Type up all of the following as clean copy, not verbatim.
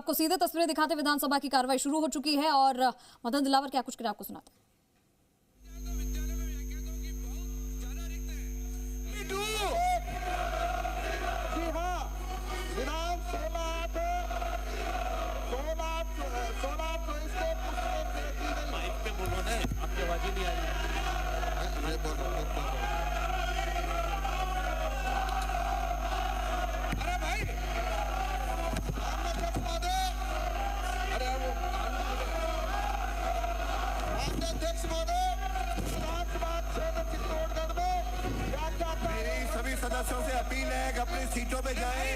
आपको सीधे तस्वीरें दिखाते विधानसभा की कार्रवाई शुरू हो चुकी है और मदन दिलावर क्या कुछ करे आपको सुनाते हैं। मेरी सभी सदस्यों से अपील है कि अपनी सीटों पे जाएं,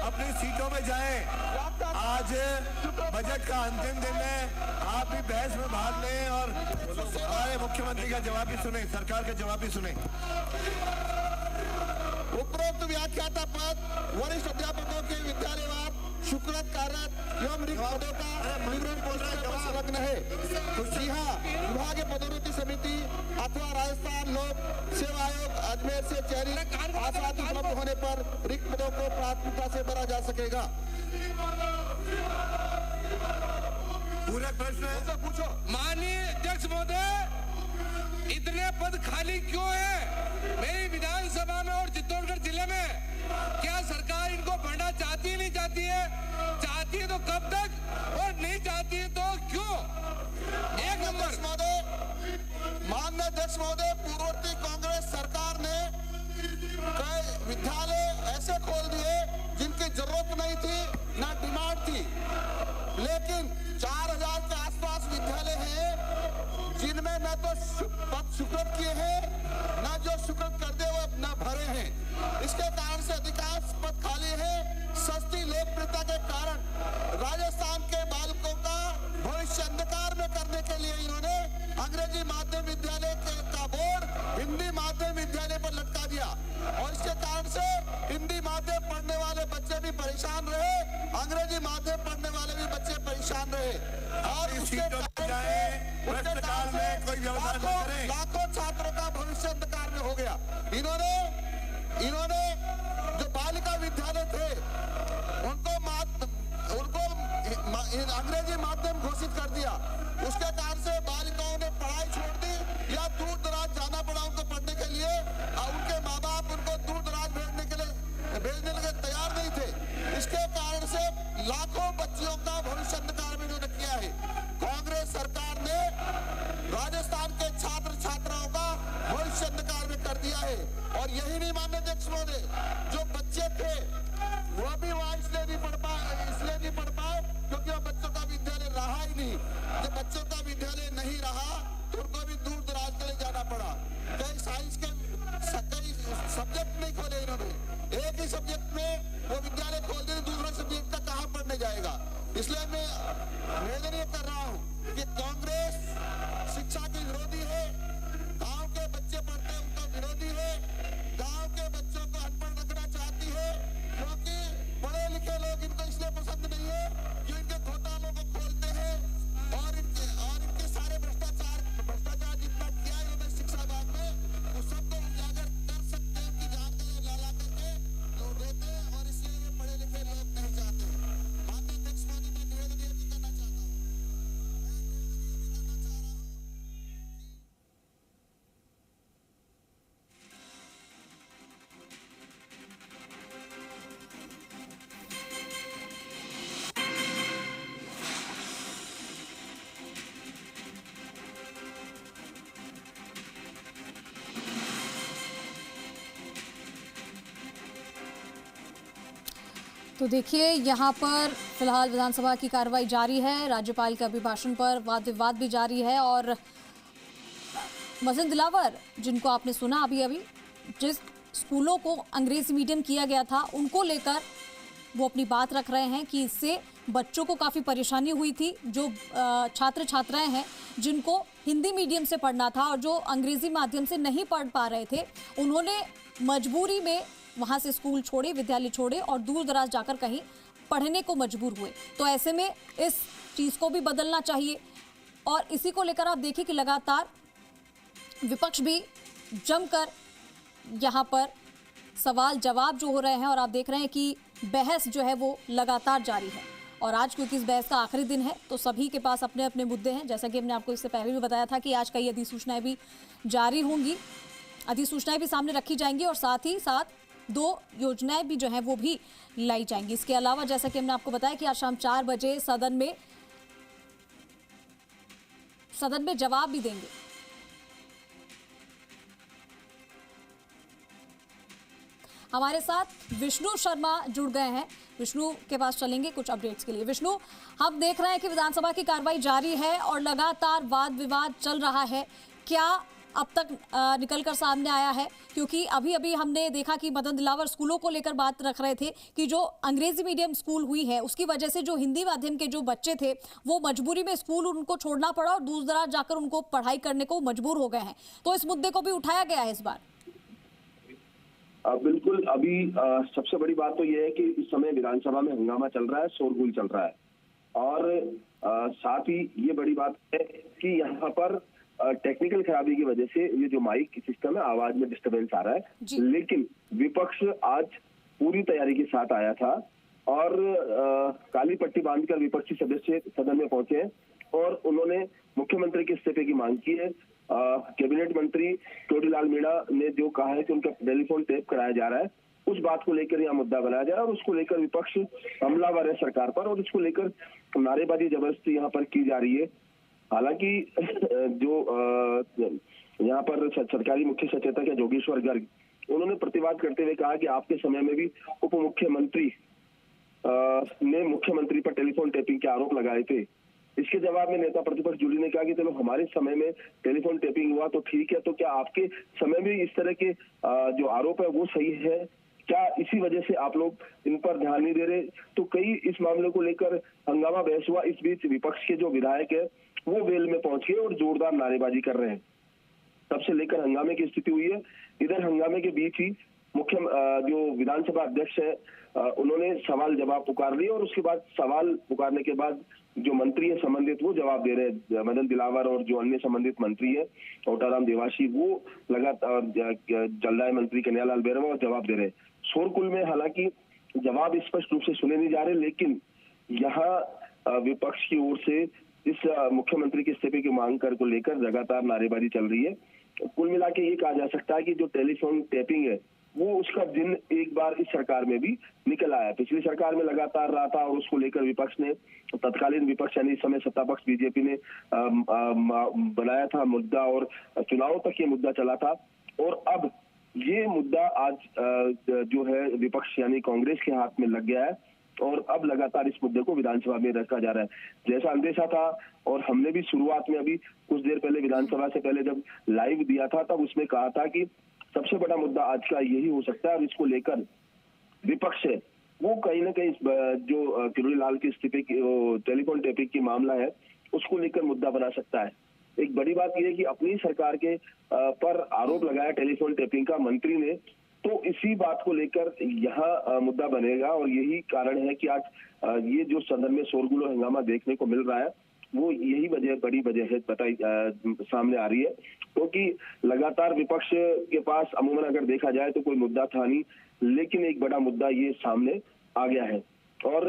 अपनी सीटों पे जाएं। आज बजट का अंतिम दिन है, आप भी बहस में भाग लें और हमारे मुख्यमंत्री का जवाब भी सुने, सरकार का जवाब भी सुने। उपरोक्त व्याख्याता पद वरिष्ठ अध्यापकों के विद्यालयवार शुल्क कार्यरत एवं रिक्त पदों का विवरण संलग्न है। जी हाँ, विभागीय पदोन्नति समिति अथवा राजस्थान लोक सेवा आयोग अजमेर से चयनित आसाद उपलब्ध होने पर रिक्त पदों को प्राथमिकता से भरा जा सकेगा। पूरा प्रश्न पूछो। माननीय अध्यक्ष महोदय, इतने पद खाली क्यों है मेरी विधानसभा में और चित्तौड़गढ़ जिले में? क्या सरकार इनको भरना चाहती है, नहीं चाहती है? चाहती है तो कब तक और नहीं चाहती है तो क्यों? एक नंबर माननीय अध्यक्ष महोदय, पूर्ववर्ती कांग्रेस सरकार ने कई विद्यालय ऐसे खोल दिए जिनकी जरूरत नहीं थी, ना डिमांड थी, लेकिन 4000 के आसपास विद्यालय हैं जिनमें न तो पद स्वीकृत किए हैं, न जो स्वीकृत कर दे वो न भरे हैं। इसके कारण से अधिकांश पद खाली है। सस्ती लोकप्रियता के कारण राजस्थान के बालकों का भविष्य अंधकार में करने के लिए इन्होंने अंग्रेजी माध्यम विद्यालय का बोर्ड हिंदी माध्यम विद्यालय पर लटका दिया और इसके कारण से हिंदी माध्यम पढ़ने वाले बच्चे भी परेशान रहे, अंग्रेजी माध्यम पढ़ने वाले भी बच्चे परेशान रहे और लाखों छात्रों का भविष्य अंधकार में हो गया। इन्होंने जो बालिका विद्यालय थे उनको अंग्रेजी माध्यम घोषित कर दिया। उसके कारण से बालिकाओं ने पढ़ाई छोड़ दी या दूर दराज जाना पड़ा उनको पढ़ने के लिए और उनके माँ बाप उनको दूर दराज भेजने के लिए तैयार नहीं थे। इसके कारण से लाखों बच्चियों का भविष्य अंधकार में इन्होंने किया है। कांग्रेस सरकार ने राजस्थान के छात्र छात्राओं का भविष्य अंधकार में कर दिया है और यही नहीं माननीय अध्यक्ष महोदय, जो बच्चे थे वो भी वहां इसलिए नहीं पढ़ पाए क्योंकि वह बच्चों का विद्यालय रहा ही नहीं। जब बच्चों का विद्यालय नहीं रहा तो उनको भी दूर दराज के लिए जाना पड़ा। कई साइंस के कई सब्जेक्ट नहीं खोले इन्होंने, एक ही सब्जेक्ट में वो विद्यालय खोल दे, दूसरा सब्जेक्ट का कहाँ पढ़ने जाएगा। इसलिए मैं निवेदन ये कर रहा हूँ कि कांग्रेस शिक्षा की विरोधी है, गांव के बच्चे पढ़ते हैं उनका विरोधी है, गांव के बच्चों को अनपढ़ रखना चाहती है क्योंकि पढ़े लिखे लोग इनको इसलिए पसंद नहीं है कि इनके घोटालों को खोलते हैं और इनके सारे भ्रष्टाचार जितना किया इन्होंने शिक्षा विभाग में वो सबको उजागर कर सकते हैं कि जानकारी ला करके लोग देते हैं और इसलिए ये पढ़े लिखे लोग नहीं चाहते। माननीय अध्यक्ष महोदय, मैं निवेदन ये भी करना चाहता हूँ। तो देखिए यहाँ पर फिलहाल विधानसभा की कार्रवाई जारी है, राज्यपाल के अभिभाषण पर वाद विवाद भी जारी है और मदन दिलावर जिनको आपने सुना अभी जिस स्कूलों को अंग्रेजी मीडियम किया गया था उनको लेकर वो अपनी बात रख रहे हैं कि इससे बच्चों को काफ़ी परेशानी हुई थी। जो छात्र छात्राएं हैं जिनको हिंदी मीडियम से पढ़ना था और जो अंग्रेजी माध्यम से नहीं पढ़ पा रहे थे, उन्होंने मजबूरी में वहाँ से स्कूल छोड़े, विद्यालय छोड़े और दूर दराज जाकर कहीं पढ़ने को मजबूर हुए। तो ऐसे में इस चीज़ को भी बदलना चाहिए और इसी को लेकर आप देखिए कि लगातार विपक्ष भी जमकर यहाँ पर सवाल जवाब जो हो रहे हैं और आप देख रहे हैं कि बहस जो है वो लगातार जारी है। और आज क्योंकि इस बहस का आखिरी दिन है तो सभी के पास अपने अपने मुद्दे हैं। जैसा कि हमने आपको इससे पहले भी बताया था कि आज कई अधिसूचनाएं भी जारी होंगी, अधिसूचनाएं भी सामने रखी जाएंगी और साथ ही साथ 2 योजनाएं भी जो हैं वो भी लाई जाएंगी। इसके अलावा जैसा कि हमने आपको बताया कि आज शाम 4 बजे सदन में जवाब भी देंगे। हमारे साथ विष्णु शर्मा जुड़ गए हैं, विष्णु के पास चलेंगे कुछ अपडेट्स के लिए। विष्णु, हम देख रहे हैं कि विधानसभा की कार्रवाई जारी है और लगातार वाद विवाद चल रहा है, क्या अब तक निकलकर सामने आया है? क्योंकि अभी अभी हमने देखा कि मदन दिलावर स्कूलों को लेकर बात रख रहे थे कि जो अंग्रेजी मीडियम स्कूल हुई है उसकी वजह से जो हिंदी माध्यम के जो बच्चे थे वो मजबूरी में स्कूल उनको छोड़ना पड़ा और दूर दराज जाकर उनको पढ़ाई करने को मजबूर हो गए हैं। तो इस मुद्दे को भी उठाया गया है इस बार। बिल्कुल। अभी सबसे बड़ी बात तो यह है कि इस समय विधानसभा में हंगामा चल रहा है, शोरगुल चल रहा है और साथ ही ये बड़ी बात है कि यहाँ पर टेक्निकल खराबी की वजह से ये जो माइक सिस्टम है, आवाज में डिस्टरबेंस आ रहा है। लेकिन विपक्ष आज पूरी तैयारी के साथ आया था और काली पट्टी बांधकर विपक्षी सदस्य सदन में पहुंचे हैं और उन्होंने मुख्यमंत्री के इस्तीफे की मांग की है। कैबिनेट मंत्री चोटीलाल मीणा ने जो कहा है कि उनका टेलीफोन टेप कराया जा रहा है, उस बात को लेकर यह मुद्दा बनाया जा रहा है और उसको लेकर विपक्ष हमलावर है सरकार पर और इसको लेकर नारेबाजी जबरदस्ती यहाँ पर की जा रही है। हालांकि जो यहाँ पर सरकारी मुख्य सचेतक है जोगेश्वर गर्ग, उन्होंने प्रतिवाद करते हुए कहा कि आपके समय में भी उप मुख्यमंत्री ने मुख्यमंत्री पर टेलीफोन टेपिंग के आरोप लगाए थे। इसके जवाब में नेता प्रतिपक्ष जूली ने कहा कि चलो हमारे समय में टेलीफोन टेपिंग हुआ तो ठीक है, तो क्या आपके समय में इस तरह के जो आरोप है वो सही है? क्या इसी वजह से आप लोग इन पर ध्यान नहीं दे रहे? तो कई इस मामले को लेकर हंगामा बहस हुआ। इस बीच विपक्ष के जो विधायक है वो वेल में पहुंच गए और जोरदार नारेबाजी कर रहे हैं। तब से लेकर हंगामे की स्थिति हुई है। इधर हंगामे के बीच ही मुख्य जो विधानसभा अध्यक्ष है उन्होंने सवाल जवाब पुकार लिए और उसके बाद सवाल पुकारने के बाद जो मंत्री है संबंधित वो जवाब दे रहे हैं। मदन दिलावर और जो अन्य संबंधित मंत्री है ओटाराम देवासी वो लगातार जलदाय मंत्री कन्हैयालाल बेरवा जवाब दे रहे हैं। शोरगुल में हालांकि जवाब स्पष्ट रूप से सुने नहीं जा रहे, लेकिन यहाँ विपक्ष की ओर से इस मुख्यमंत्री के इस्तीफे की मांग कर को लेकर लगातार नारेबाजी चल रही है। कुल मिला के ये कहा जा सकता है कि जो टेलीफोन टैपिंग है वो उसका दिन एक बार इस सरकार में भी निकल आया। पिछली सरकार में लगातार रहा था और उसको लेकर विपक्ष ने, तत्कालीन विपक्ष यानी इस समय सत्ता पक्ष बीजेपी ने बनाया था मुद्दा और चुनावों तक ये मुद्दा चला था। और अब ये मुद्दा आज जो है विपक्ष यानी कांग्रेस के हाथ में लग गया है और अब लगातार इस मुद्दे को विधानसभा में रखा जा रहा है। जैसा अंदेशा था और हमने भी शुरुआत में अभी कुछ देर पहले विधानसभा से पहले जब लाइव दिया था तब उसमें कहा था कि सबसे बड़ा मुद्दा आज का यही हो सकता है और इसको लेकर विपक्ष है वो कहीं ना कहीं जो किरोड़ी लाल के इस्तीफे की टेलीफोन टैपिंग की मामला है उसको लेकर मुद्दा बना सकता है। एक बड़ी बात यह है कि अपनी सरकार के पर आरोप लगाया टेलीफोन टैपिंग का मंत्री ने, तो इसी बात को लेकर यहाँ मुद्दा बनेगा और यही कारण है कि आज ये जो सदन में शोरगुल और हंगामा देखने को मिल रहा है वो यही वजह बड़ी वजह है बताई सामने आ रही है। क्योंकि लगातार विपक्ष के पास अमूमन अगर देखा जाए तो कोई मुद्दा था नहीं, लेकिन एक बड़ा मुद्दा ये सामने आ गया है और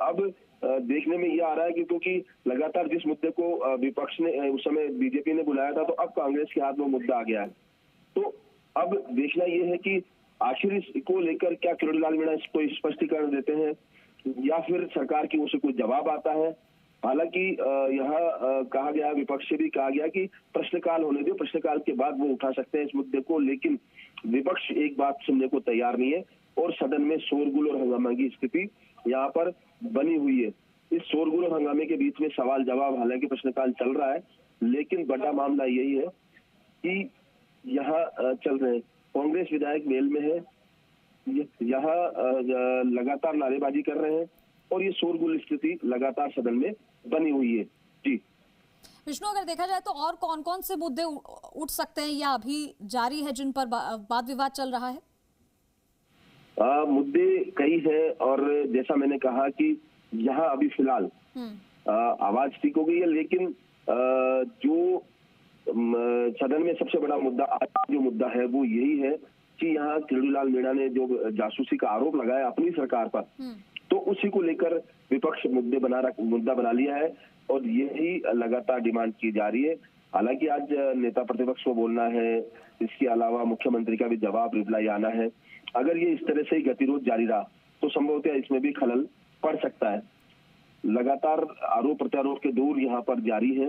अब देखने में ये आ रहा है कि क्योंकि लगातार जिस मुद्दे को विपक्ष ने उस समय बीजेपी ने बुलाया था तो अब कांग्रेस के हाथ में मुद्दा आ गया है। तो अब देखना ये है कि आखिर इसको लेकर क्या किरोड़ी लाल मीणा इसको स्पष्टीकरण देते हैं या फिर सरकार की ओर से कोई जवाब आता है। हालांकि यहाँ कहा गया, विपक्ष से भी कहा गया कि प्रश्नकाल होने दो, प्रश्नकाल के बाद वो उठा सकते हैं इस मुद्दे को, लेकिन विपक्ष एक बात सुनने को तैयार नहीं है और सदन में शोरगुल और हंगामे की स्थिति यहाँ पर बनी हुई है। इस शोरगुल और हंगामे के बीच में सवाल जवाब, हालांकि प्रश्नकाल चल रहा है, लेकिन बड़ा मामला यही है कि यहाँ चल रहे कांग्रेस विधायक मेल में है, यहाँ लगातार नारेबाजी कर रहे हैं और ये शोरगुल स्थिति लगातार सदन में बनी हुई है। जी विष्णु, अगर देखा जाए तो और कौन कौन से मुद्दे उठ सकते हैं या अभी जारी है जिन पर वाद विवाद चल रहा है? मुद्दे कई हैं और जैसा मैंने कहा कि यहाँ अभी फिलहाल आवाज ठीक हो गई है, लेकिन जो सदन में सबसे बड़ा मुद्दा आज जो मुद्दा है वो यही है कि यहाँ किरोड़ीलाल मीणा ने जो जासूसी का आरोप लगाया अपनी सरकार पर, तो उसी को लेकर विपक्ष मुद्दा बना लिया है और यही लगातार डिमांड की जा रही है। हालांकि आज नेता प्रतिपक्ष को बोलना है, इसके अलावा मुख्यमंत्री का भी जवाब रिप्लाई आना है। अगर ये इस तरह से ही गतिरोध जारी रहा तो संभवतः इसमें भी खलल पड़ सकता है। लगातार आरोप प्रत्यारोप के दौर यहाँ पर जारी है।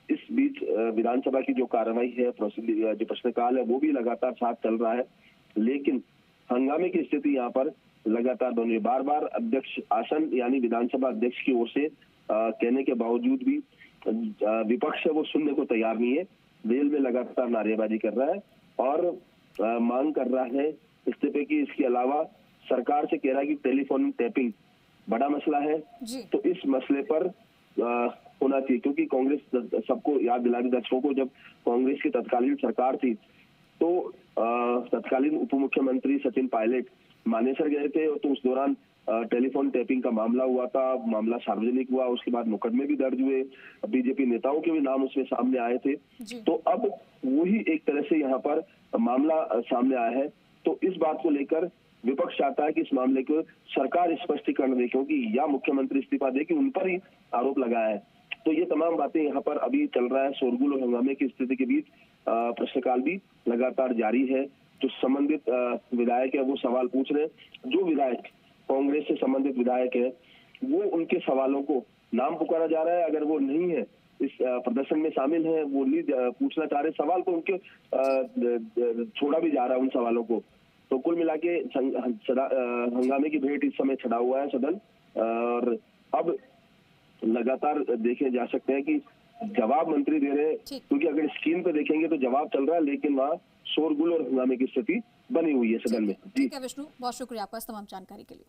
इस बीच विधानसभा की जो कार्रवाई है, जो प्रश्नकाल है, वो भी लगातार साथ चल रहा है, लेकिन हंगामे की स्थिति यहाँ पर लगातार बन रही है। बार बार अध्यक्ष आसन यानी विधानसभा अध्यक्ष की ओर से कहने के बावजूद भी विपक्ष है वो सुनने को तैयार नहीं है। वेल में लगातार नारेबाजी कर रहा है और मांग कर रहा है इस्तीफे की। इसके अलावा सरकार से कह रहा है कि टेलीफोन टैपिंग बड़ा मसला है, तो इस मसले पर होना चाहिए, क्योंकि कांग्रेस, सबको याद दिला दी दर्शकों को, जब कांग्रेस की तत्कालीन सरकार थी तो तत्कालीन उप मुख्यमंत्री सचिन पायलट मानेसर गए थे, तो उस दौरान टेलीफोन टैपिंग का मामला हुआ था, मामला सार्वजनिक हुआ, उसके बाद मुकदमे भी दर्ज हुए, बीजेपी नेताओं के भी नाम उसमें सामने आए थे। तो अब वही एक तरह से यहाँ पर मामला सामने आया है। तो इस बात को लेकर विपक्ष चाहता है कि इस मामले को सरकार स्पष्टीकरण दे, क्योंकि या मुख्यमंत्री इस्तीफा दे कि उन पर ही आरोप लगाया है। तो ये तमाम बातें यहाँ पर अभी चल रहा है। शोरगुल और हंगामे की स्थिति के बीच प्रश्नकाल भी लगातार जारी है। जो संबंधित विधायक है वो सवाल पूछ रहे हैं। जो विधायक कांग्रेस से संबंधित विधायक है वो उनके सवालों को नाम पुकारा जा रहा है। अगर वो नहीं है, इस प्रदर्शन में शामिल है, वो नहीं पूछना चाह रहे सवाल, तो उनके छोड़ा भी जा रहा है उन सवालों को। तो कुल मिला के हंगामे की भेंट इस समय चढ़ा हुआ है सदन, और अब लगातार देखे जा सकते हैं कि जवाब मंत्री दे रहे हैं, क्योंकि अगर स्क्रीन पे देखेंगे तो जवाब चल रहा है, लेकिन वहाँ शोरगुल और हंगामे की स्थिति बनी हुई है सदन में। ठीक है विष्णु, बहुत शुक्रिया आपका इस तमाम जानकारी के लिए।